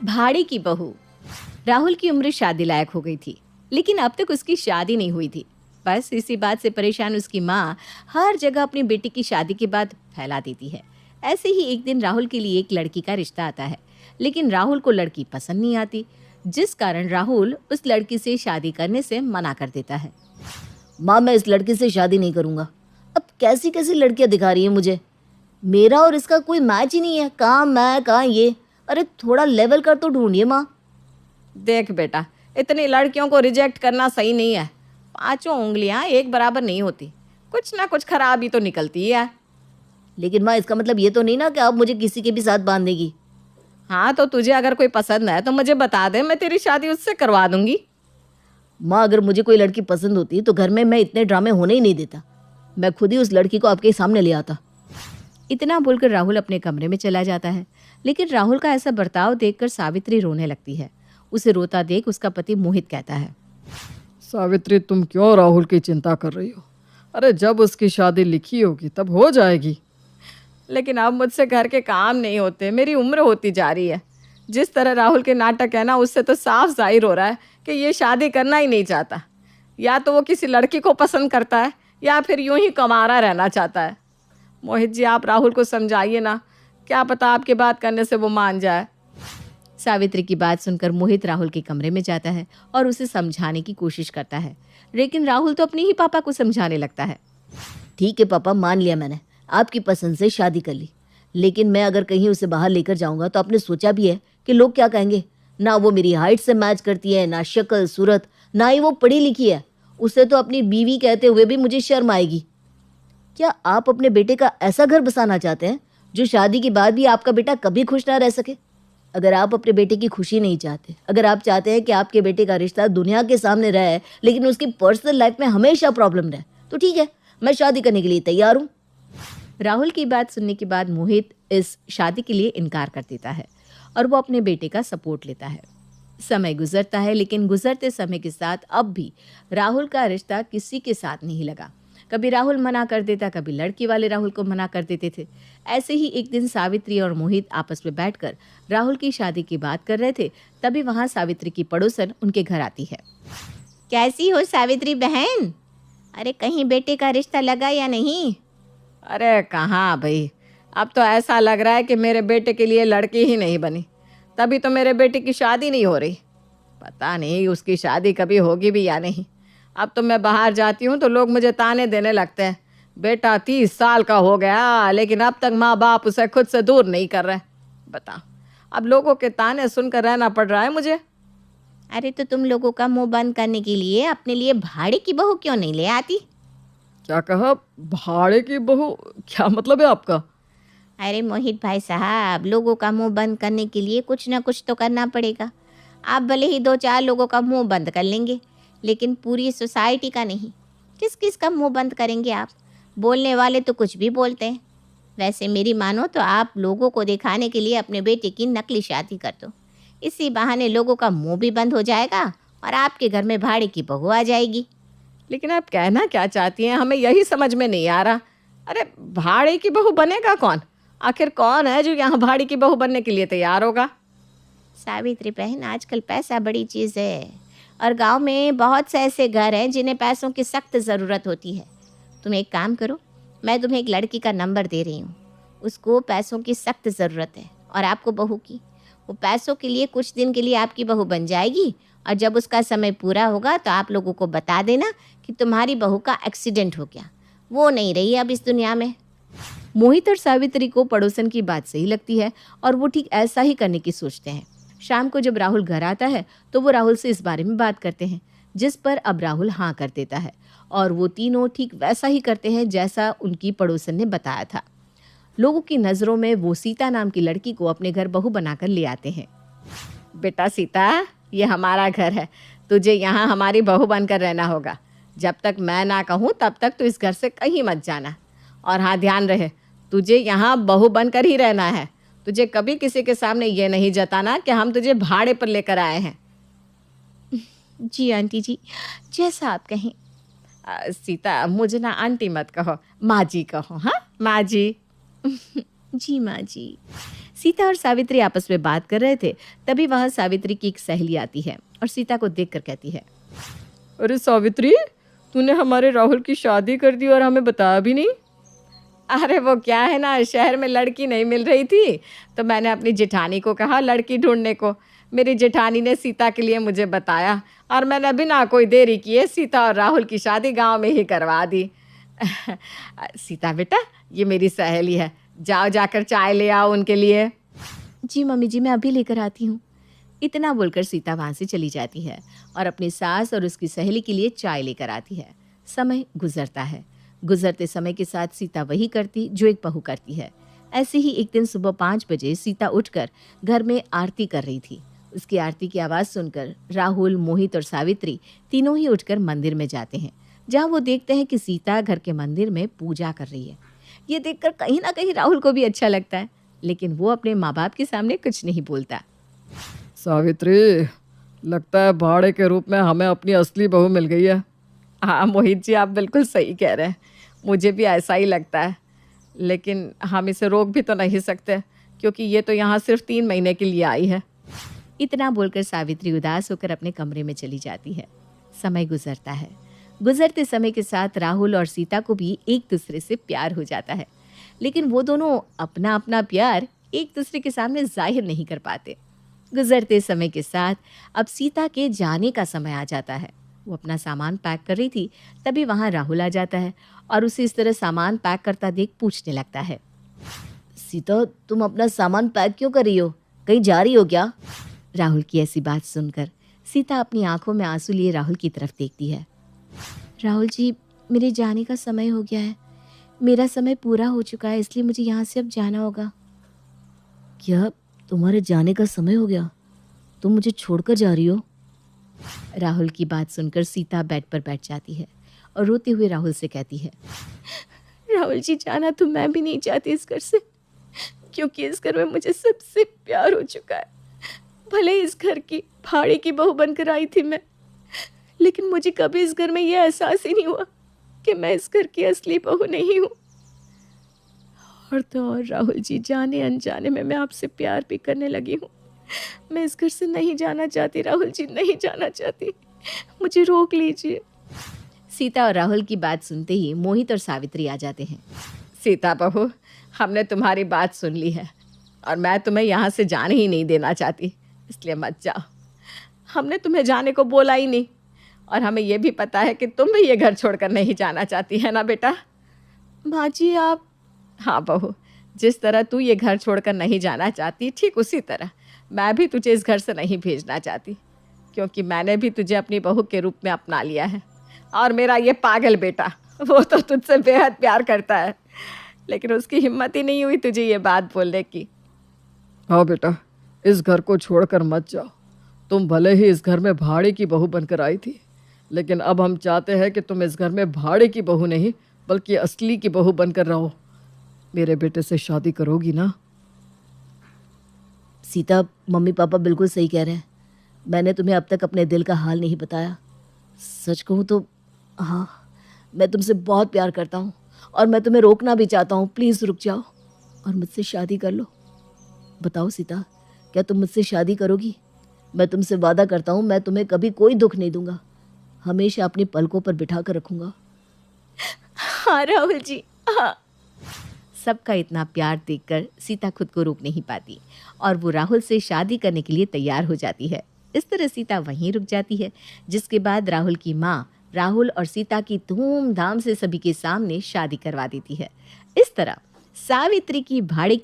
भाड़े की बहू। राहुल की उम्र शादी लायक हो गई थी, लेकिन अब तक उसकी शादी नहीं हुई थी। बस इसी बात से परेशान उसकी माँ हर जगह अपनी बेटी की शादी की बात फैला देती है। ऐसे ही एक दिन राहुल के लिए एक लड़की का रिश्ता आता है, लेकिन राहुल को लड़की पसंद नहीं आती, जिस कारण राहुल उस लड़की से शादी करने से मना कर देता है। माँ, मैं इस लड़की से शादी नहीं करूँगा। अब कैसी कैसी लड़कियाँ दिखा रही हैं मुझे। मेरा और इसका कोई मैच ही नहीं है। कहाँ मैं कहाँ ये। अरे थोड़ा लेवल कर तो ढूंढिए माँ। देख बेटा, इतनी लड़कियों को रिजेक्ट करना सही नहीं है। पांचों उंगलियां एक बराबर नहीं होती, कुछ ना कुछ खराबी तो निकलती है। लेकिन माँ, इसका मतलब ये तो नहीं ना कि आप मुझे किसी के भी साथ बांध देगी। हाँ, तो तुझे अगर कोई पसंद है तो मुझे बता दे, मैं तेरी शादी उससे करवा दूंगी। माँ, अगर मुझे कोई लड़की पसंद होती तो घर में मैं इतने ड्रामे होने ही नहीं देता। मैं खुद ही उस लड़की को आपके सामने ले आता। इतना बोलकर राहुल अपने कमरे में चला जाता है, लेकिन राहुल का ऐसा बर्ताव देखकर सावित्री रोने लगती है। उसे रोता देख उसका पति मोहित कहता है, सावित्री, तुम क्यों राहुल की चिंता कर रही हो? अरे जब उसकी शादी लिखी होगी तब हो जाएगी। लेकिन अब मुझसे घर के काम नहीं होते, मेरी उम्र होती जा रही है। जिस तरह राहुल के नाटक है ना, उससे तो साफ जाहिर हो रहा है कि ये शादी करना ही नहीं चाहता। या तो वो किसी लड़की को पसंद करता है या फिर यूं ही कमारा रहना चाहता है। मोहित जी, आप राहुल को समझाइए ना, क्या पता आपकी बात करने से वो मान जाए। सावित्री की बात सुनकर मोहित राहुल के कमरे में जाता है और उसे समझाने की कोशिश करता है, लेकिन राहुल तो अपने ही पापा को समझाने लगता है। ठीक है पापा, मान लिया मैंने, आपकी पसंद से शादी कर ली। लेकिन मैं अगर कहीं उसे बाहर लेकर जाऊंगा तो आपने सोचा भी है कि लोग क्या कहेंगे? ना वो मेरी हाइट से मैच करती है, ना शक्ल सूरत, ना ही वो पढ़ी लिखी है। उसे तो अपनी बीवी कहते हुए भी मुझे शर्म आएगी। क्या आप अपने बेटे का ऐसा घर बसाना चाहते हैं जो शादी के बाद भी आपका बेटा कभी खुश ना रह सके? अगर आप अपने बेटे की खुशी नहीं चाहते, अगर आप चाहते हैं कि आपके बेटे का रिश्ता दुनिया के सामने रहे लेकिन उसकी पर्सनल लाइफ में हमेशा प्रॉब्लम रहे, तो ठीक है, मैं शादी करने के लिए तैयार हूँ। राहुल की बात सुनने के बाद मोहित इस शादी के लिए इनकार कर देता है और वो अपने बेटे का सपोर्ट लेता है। समय गुजरता है, लेकिन गुजरते समय के साथ अब भी राहुल का रिश्ता किसी के साथ नहीं लगा। कभी राहुल मना कर देता, कभी लड़की वाले राहुल को मना कर देते थे। ऐसे ही एक दिन सावित्री और मोहित आपस में बैठकर राहुल की शादी की बात कर रहे थे। तभी वहाँ सावित्री की पड़ोसन उनके घर आती है। कैसी हो सावित्री बहन? अरे कहीं बेटे का रिश्ता लगा या नहीं? अरे कहाँ भाई, अब तो ऐसा लग रहा है कि मेरे बेटे के लिए लड़की ही नहीं बनी, तभी तो मेरे बेटे की शादी नहीं हो रही। पता नहीं उसकी शादी कभी होगी भी या नहीं। अब तो मैं बाहर जाती हूँ तो लोग मुझे ताने देने लगते हैं, बेटा 30 साल का हो गया लेकिन अब तक माँ बाप उसे खुद से दूर नहीं कर रहे। बताओ, अब लोगों के ताने सुनकर रहना पड़ रहा है मुझे। अरे तो तुम लोगों का मुंह बंद करने के लिए अपने लिए भाड़े की बहू क्यों नहीं ले आती? क्या कहा? भाड़े की बहू? क्या मतलब है आपका? अरे मोहित भाई साहब, लोगों का मुंह बंद करने के लिए कुछ ना कुछ तो करना पड़ेगा। आप भले ही 2-4 लोगों का मुंह बंद कर लेंगे, लेकिन पूरी सोसाइटी का नहीं। किस किस का मुंह बंद करेंगे आप? बोलने वाले तो कुछ भी बोलते हैं। वैसे मेरी मानो तो आप लोगों को दिखाने के लिए अपने बेटे की नकली शादी कर दो। इसी बहाने लोगों का मुंह भी बंद हो जाएगा और आपके घर में भाड़े की बहू आ जाएगी। लेकिन आप कहना क्या चाहती हैं, हमें यही समझ में नहीं आ रहा। अरे भाड़े की बहू बनेगा कौन? आखिर कौन है जो यहाँ भाड़े की बहू बनने के लिए तैयार होगा? सावित्री बहन, आजकल पैसा बड़ी चीज़ है और गांव में बहुत से ऐसे घर हैं जिन्हें पैसों की सख्त ज़रूरत होती है। तुम एक काम करो, मैं तुम्हें एक लड़की का नंबर दे रही हूँ। उसको पैसों की सख्त ज़रूरत है और आपको बहू की। वो पैसों के लिए कुछ दिन के लिए आपकी बहू बन जाएगी और जब उसका समय पूरा होगा तो आप लोगों को बता देना कि तुम्हारी बहू का एक्सीडेंट हो गया, वो नहीं रही अब इस दुनिया में। मोहित और सावित्री को पड़ोसन की बात सही लगती है और वो ठीक ऐसा ही करने की सोचते हैं। शाम को जब राहुल घर आता है तो वो राहुल से इस बारे में बात करते हैं, जिस पर अब राहुल हाँ कर देता है और वो तीनों ठीक वैसा ही करते हैं जैसा उनकी पड़ोसन ने बताया था। लोगों की नज़रों में वो सीता नाम की लड़की को अपने घर बहू बनाकर ले आते हैं। बेटा सीता, ये हमारा घर है, तुझे यहाँ हमारी बहू बनकर रहना होगा। जब तक मैं ना कहूँ तब तक तू इस घर से कहीं मत जाना। और हाँ, ध्यान रहे, तुझे यहाँ बहू बनकर ही रहना है। तुझे कभी किसी के सामने ये नहीं जताना कि हम तुझे भाड़े पर लेकर आए हैं। जी आंटी जी, जैसा आप कहें। सीता, मुझे ना आंटी मत कहो, माँ जी कहो। हाँ माँ जी। जी माँ जी। सीता और सावित्री आपस में बात कर रहे थे, तभी वहां सावित्री की एक सहेली आती है और सीता को देखकर कहती है, अरे सावित्री, तूने हमारे राहुल की शादी कर दी और हमें बताया भी नहीं। अरे वो क्या है ना, शहर में लड़की नहीं मिल रही थी तो मैंने अपनी जेठानी को कहा लड़की ढूंढने को। मेरी जेठानी ने सीता के लिए मुझे बताया और मैंने बिना कोई देरी किए सीता और राहुल की शादी गांव में ही करवा दी। सीता बेटा, ये मेरी सहेली है, जाओ जाकर चाय ले आओ उनके लिए। जी मम्मी जी, मैं अभी लेकर आती हूँ। इतना बोलकर सीता वहाँ से चली जाती है और अपनी सास और उसकी सहेली के लिए चाय लेकर आती है। समय गुजरता है। गुजरते समय के साथ सीता वही करती जो एक बहू करती है। ऐसे ही एक दिन सुबह 5 बजे सीता उठकर घर में आरती कर रही थी। उसकी आरती की आवाज़ सुनकर राहुल, मोहित और सावित्री तीनों ही उठकर मंदिर में जाते हैं, जहाँ वो देखते हैं कि सीता घर के मंदिर में पूजा कर रही है। ये देखकर कहीं ना कहीं राहुल को भी अच्छा लगता है, लेकिन वो अपने माँ बाप के सामने कुछ नहीं बोलता। सावित्री, लगता है भाड़े के रूप में हमें अपनी असली बहू मिल गई है। हाँ मोहित जी, आप बिल्कुल सही कह रहे हैं, मुझे भी ऐसा ही लगता है। लेकिन हम इसे रोक भी तो नहीं सकते, क्योंकि ये तो यहाँ सिर्फ 3 महीने के लिए आई है। इतना बोलकर सावित्री उदास होकर अपने कमरे में चली जाती है। समय गुजरता है। गुजरते समय के साथ राहुल और सीता को भी एक दूसरे से प्यार हो जाता है, लेकिन वो दोनों अपना अपना प्यार एक दूसरे के सामने जाहिर नहीं कर पाते। गुजरते समय के साथ अब सीता के जाने का समय आ जाता है। वो अपना सामान पैक कर रही थी, तभी वहाँ राहुल आ जाता है और उसे इस तरह सामान पैक करता देख पूछने लगता है, सीता, तुम अपना सामान पैक क्यों कर रही हो? कहीं जा रही हो क्या? राहुल की ऐसी बात सुनकर सीता अपनी आंखों में आंसू लिए राहुल की तरफ देखती है। राहुल जी, मेरे जाने का समय हो गया है। मेरा समय पूरा हो चुका है, इसलिए मुझे यहाँ से अब जाना होगा। क्या तुम्हारे जाने का समय हो गया? तुम मुझे छोड़कर जा रही हो? राहुल की बात सुनकर सीता बेड पर बैठ जाती है और रोते हुए राहुल से कहती है, राहुल जी, जाना तो मैं भी नहीं चाहती इस घर से, क्योंकि इस घर में मुझे सबसे प्यार हो चुका है। भले इस घर की भाड़े की बहू बनकर आई थी मैं, लेकिन मुझे कभी इस घर में यह एहसास ही नहीं हुआ कि मैं इस घर की असली बहू नहीं हूँ। और तो और राहुल जी, जाने अनजाने में मैं आपसे प्यार भी करने लगी हूँ। मैं इस घर से नहीं जाना चाहती राहुल जी, नहीं जाना चाहती, मुझे रोक लीजिए। सीता और राहुल की बात सुनते ही मोहित और सावित्री आ जाते हैं। सीता बहू, हमने तुम्हारी बात सुन ली है और मैं तुम्हें यहाँ से जाने ही नहीं देना चाहती, इसलिए मत जाओ। हमने तुम्हें जाने को बोला ही नहीं और हमें यह भी पता है कि तुम भी ये घर छोड़कर नहीं जाना चाहती है ना बेटा। माँ जी आप। हाँ बहू, जिस तरह तू ये घर छोड़कर नहीं जाना चाहती, ठीक उसी तरह मैं भी तुझे इस घर से नहीं भेजना चाहती, क्योंकि मैंने भी तुझे अपनी बहू के रूप में अपना लिया है। और मेरा ये पागल बेटा, वो तो तुझसे बेहद प्यार करता है, लेकिन उसकी हिम्मत ही नहीं हुई तुझे ये बात बोलने की। हाँ बेटा, इस घर को छोड़कर मत जाओ। तुम भले ही इस घर में भाड़े की बहू बनकर आई थी, लेकिन अब हम चाहते हैं कि तुम इस घर में भाड़े की बहू नहीं बल्कि असली की बहू बनकर रहो। मेरे बेटे से शादी करोगी ना? सीता, मम्मी पापा बिल्कुल सही कह रहे हैं। मैंने तुम्हें अब तक अपने दिल का हाल नहीं बताया। सच कहूँ तो हाँ, मैं तुमसे बहुत प्यार करता हूँ और मैं तुम्हें रोकना भी चाहता हूँ। प्लीज़ रुक जाओ और मुझसे शादी कर लो। बताओ सीता, क्या तुम मुझसे शादी करोगी? मैं तुमसे वादा करता हूँ, मैं तुम्हें कभी कोई दुख नहीं दूंगा, हमेशा अपनी पलकों पर बिठा कर रखूँगा। हाँ राहुल जी, हाँ। सबका इतना प्यार देखकर सीता खुद को रोक नहीं पाती और वो राहुल से शादी करने के लिए तैयार हो जाती है। इस तरह सीता वहीं रुक जाती है, जिसके बाद राहुल की माँ राहुल और सीता की धूमधाम से सभी के सामने शादी करवा देती है। इस तरह सावित्री की भाड़े